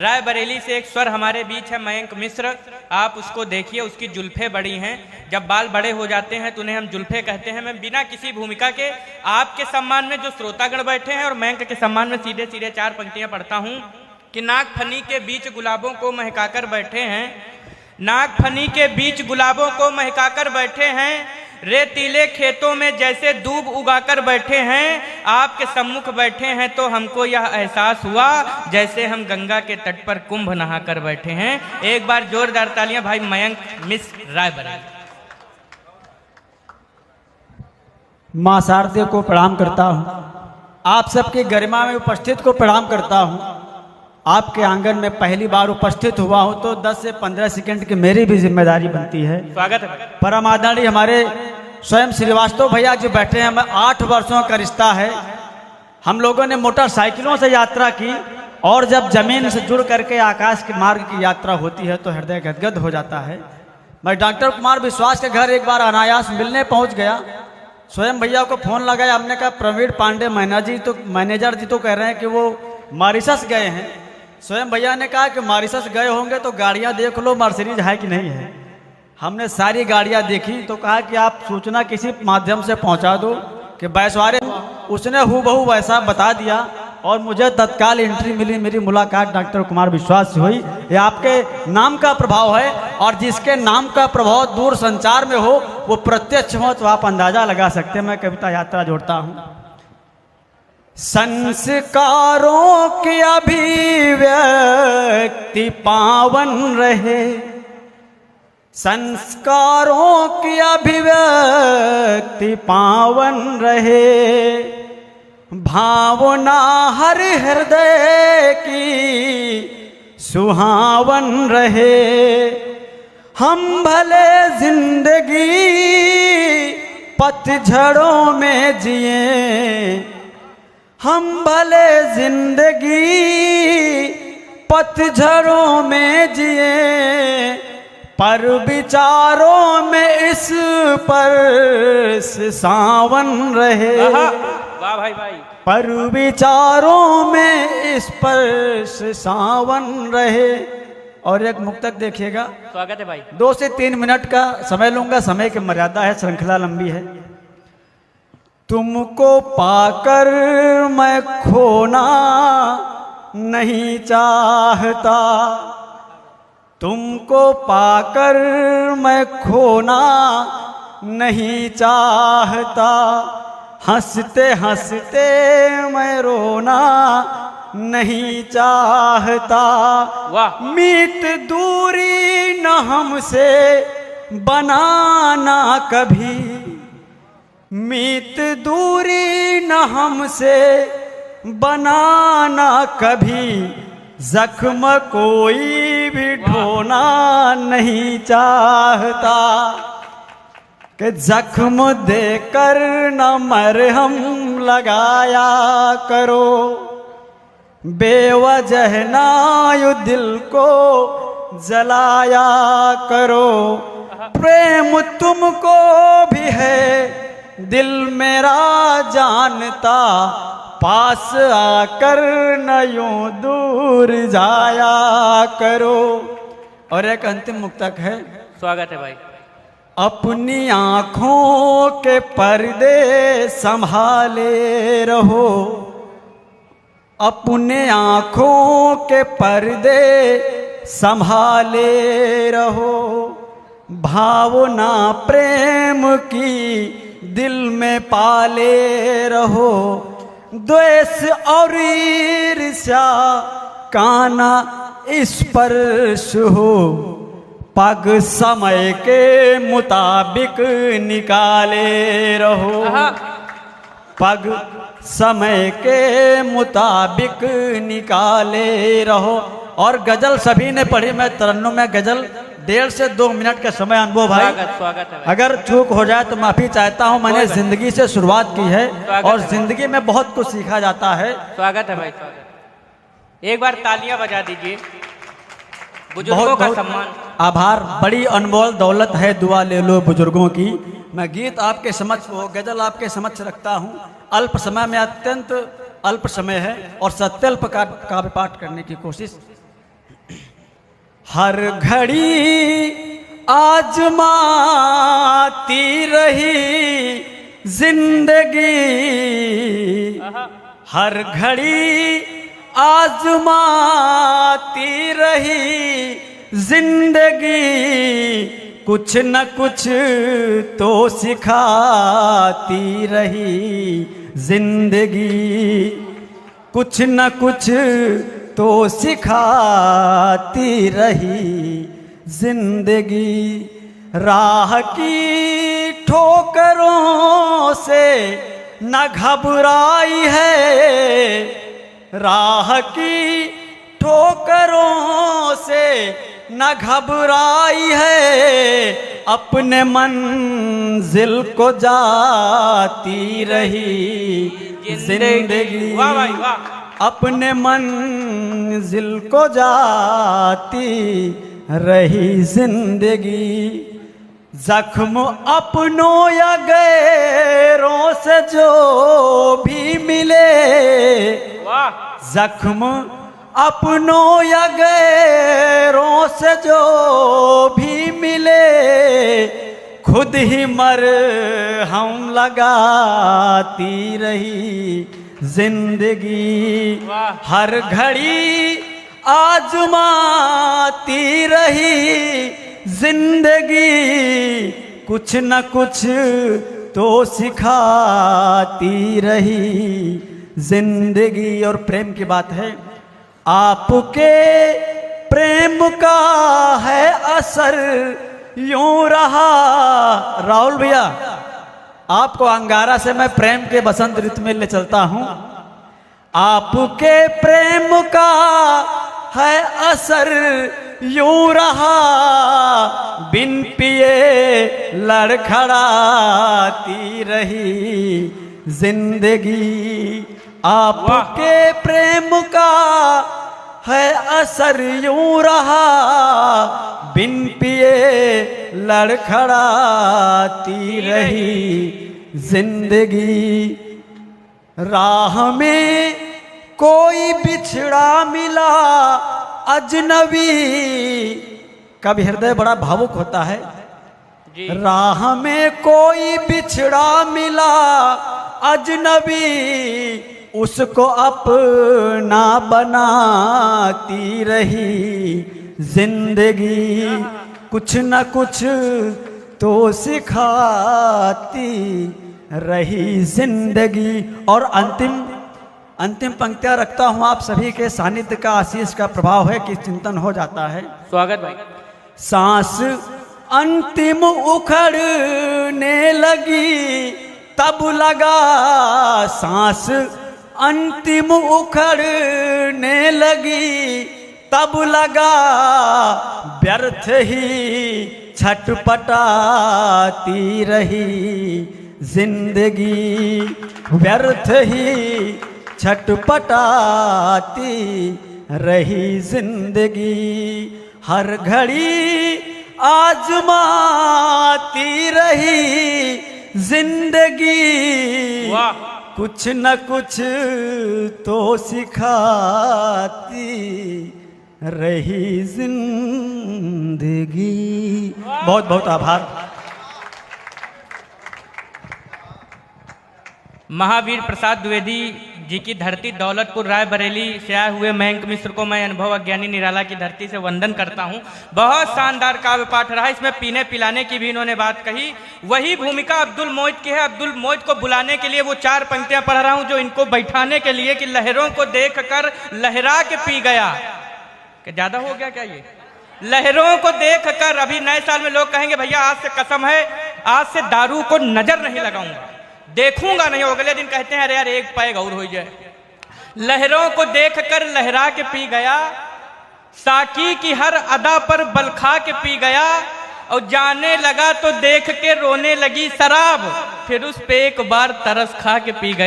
रायबरेली से एक स्वर हमारे बीच है मयंक मिश्र। आप उसको देखिए, उसकी जुल्फे बड़ी हैं। जब बाल बड़े हो जाते हैं तो उन्हें हम जुल्फे कहते हैं। मैं बिना किसी भूमिका के आपके सम्मान में जो श्रोतागण बैठे हैं और मयंक के सम्मान में सीधे सीधे 4 पंक्तियां पढ़ता हूं कि नागफनी के बीच गुलाबों को महकाकर बैठे हैं, नागफनी के बीच गुलाबों को महकाकर बैठे हैं, रेतीले खेतों में जैसे दूब उगाकर बैठे हैं, आपके सम्मुख बैठे हैं तो हमको यह एहसास हुआ जैसे हम गंगा के तट पर कुंभ नहाकर बैठे हैं। एक बार जोरदार तालियां भाई मयंक मिश्र रायबरेली। मां शारदे को प्रणाम करता हूं, आप सबकी गरिमा में उपस्थित को प्रणाम करता हूं। आपके आंगन में पहली बार उपस्थित हुआ हूं तो 10 से 15 सेकंड की मेरी भी जिम्मेदारी बनती है। स्वागत है। परम आदरणीय हमारे स्वयं श्रीवास्तव भैया जो बैठे हैं, 8 वर्षों का रिश्ता है। हम लोगों ने मोटरसाइकिलों से यात्रा की और जब जमीन से जुड़ करके आकाश के मार्ग की यात्रा होती है तो हृदय गदगद हो जाता है। मैं डॉक्टर कुमार विश्वास के घर एक बार अनायास मिलने पहुंच गया। स्वयं भैया को फोन लगाया, हमने कहा प्रवीण पांडे मैनेजर जी तो कह रहे हैं कि वो मॉरिशस गए हैं। स्वयं भैया ने कहा कि मॉरिशस गए होंगे तो गाड़ियां देख लो, मर्सिडीज है कि नहीं है। हमने सारी गाड़ियां देखी तो कहा कि आप सूचना किसी माध्यम से पहुंचा दो कि बैसवारे। उसने हूबहू वैसा बता दिया और मुझे तत्काल एंट्री मिली। मेरी मुलाकात डॉक्टर कुमार विश्वास से हुई। ये आपके नाम का प्रभाव है और जिसके नाम का प्रभाव दूर संचार में हो वो प्रत्यक्ष हो तो आप अंदाजा लगा सकते हैं। मैं कविता यात्रा जोड़ता हूं। संस्कारों की अभिव्यक्ति पावन रहे, संस्कारों की अभिव्यक्ति पावन रहे, भावना हर हृदय की सुहावन रहे। हम भले जिंदगी पतझड़ों में जिए, हम भले जिंदगी पतझड़ों में जिए, पर विचारों में इस पर सावन रहे। वाह भाई भाई। पर विचारों में इस पर सावन रहे। और एक मुक्तक देखिएगा। स्वागत है भाई। 2 से 3 मिनट का समय लूंगा, समय की मर्यादा है, श्रृंखला लंबी है। तुमको पाकर मैं खोना नहीं चाहता, तुमको पाकर मैं खोना नहीं चाहता, हंसते हंसते मैं रोना नहीं चाहता। वाह। मीत दूरी न हमसे बनाना कभी, मीत दूरी न हमसे बनाना कभी, जख्म कोई भी ढोना नहीं चाहता। कि जख्म देकर न मरहम लगाया करो, बेवजह ना यू दिल को जलाया करो। प्रेम तुमको भी है दिल मेरा जानता, पास आकर न यूं दूर जाया करो। और एक अंतिम मुक्तक है। स्वागत है भाई। अपनी आंखों के पर्दे संभाले रहो, अपने आंखों के पर्दे संभाले रहो, भावना प्रेम की दिल में पाले रहो। द्वेष और ईर्ष्या काना स्पर्श हो, पग समय के मुताबिक निकाले रहो, पग समय के मुताबिक निकाले रहो। और गजल सभी ने पढ़ी, मैं तरन्नुम में गजल 1.5 से 2 मिनट का समय अनुभव भाई। स्वागत है भाई। अगर चूक हो जाए तो माफी चाहता हूं। मैंने जिंदगी से शुरुआत की है और जिंदगी में बहुत कुछ सीखा जाता है। स्वागत है भाई। स्वागत। एक बार तालियां बजा दीजिए, बुजुर्गों का सम्मान। आभार। बड़ी अनमोल दौलत है, दुआ ले लो बुजुर्गों की। मैं गीत आपके समक्ष, वो गजल आपके समक्ष रखता हूँ। अल्प समय में, अत्यंत अल्प समय है और सत्यल्प काव्य पाठ करने की कोशिश हर घड़ी आजमाती रही जिंदगी, हर घड़ी आजमाती रही जिंदगी, कुछ न कुछ तो सिखाती रही जिंदगी, कुछ न कुछ तो सिखाती रही जिंदगी। राह की ठोकरों से न घबराई है, राह की ठोकरों से न घबराई है, अपने मंजिल को जाती रही जिंदगी, वाह भाई वाह। अपने मंजिल को जाती रही जिंदगी। जख्म अपनों या गैरों से जो भी मिले, जख्म अपनों या गैरों से जो भी मिले, खुद ही मरहम लगाती रही जिंदगी। हर घड़ी आजमाती रही जिंदगी, कुछ न कुछ तो सिखाती रही जिंदगी। और प्रेम की बात है, आपके प्रेम का है असर यूं रहा। राहुल भैया, आपको अंगारा से मैं प्रेम के बसंत ऋतु में ले चलता हूं। आपके प्रेम का है असर यूं रहा, बिन पिए लड़खड़ाती रही जिंदगी। आपके प्रेम का है असर यूं रहा, बिन पिए लड़खड़ाती रही जिंदगी। राह में कोई बिछड़ा मिला अजनबी, कभी हृदय बड़ा भावुक होता है। राह में कोई बिछड़ा मिला अजनबी, उसको अपना बनाती रही जिंदगी, कुछ न कुछ तो सिखाती रही जिंदगी। और अंतिम पंक्तियां रखता हूं, आप सभी के सानिध्य का आशीष का प्रभाव है कि चिंतन हो जाता है। स्वागत भाई। सांस अंतिम उखड़ने लगी तब लगा, सांस अंतिम उखड़ने लगी तब लगा, व्यर्थ ही छटपटाती रही जिंदगी, व्यर्थ ही छटपटाती रही जिंदगी। हर घड़ी आजमाती रही जिंदगी, कुछ न कुछ तो सिखाती रही जिंदगी। बहुत बहुत आभार। महावीर प्रसाद द्विवेदी जी की धरती दौलतपुर रायबरेली से आए हुए मयंक मिश्र को मैं अनुभव अज्ञानी निराला की धरती से वंदन करता हूं। बहुत शानदार काव्य पाठ रहा। इसमें पीने पिलाने की भी इन्होंने बात कही। वही भूमिका अब्दुल मोइत की है। अब्दुल मोइत को बुलाने के लिए वो 4 पंक्तियां पढ़ रहा हूं जो इनको बैठाने के लिए कि लहरों को देखकर लहरा के पी गया। क्या ज्यादा हो गया क्या ये? लहरों को देखकर, अभी नए साल में लोग कहेंगे भैया आज से कसम है आज से दारू को नजर नहीं लगाऊंगा, देखूंगा नहीं। अगले दिन कहते हैं अरे यार एक पैग और हो जाए। लहरों को देखकर लहरा के पी गया, साकी की हर अदा पर बल खा के पी गया, और जाने लगा तो देख के रोने लगी शराब, फिर उस पे एक बार तरस खा के पी गया।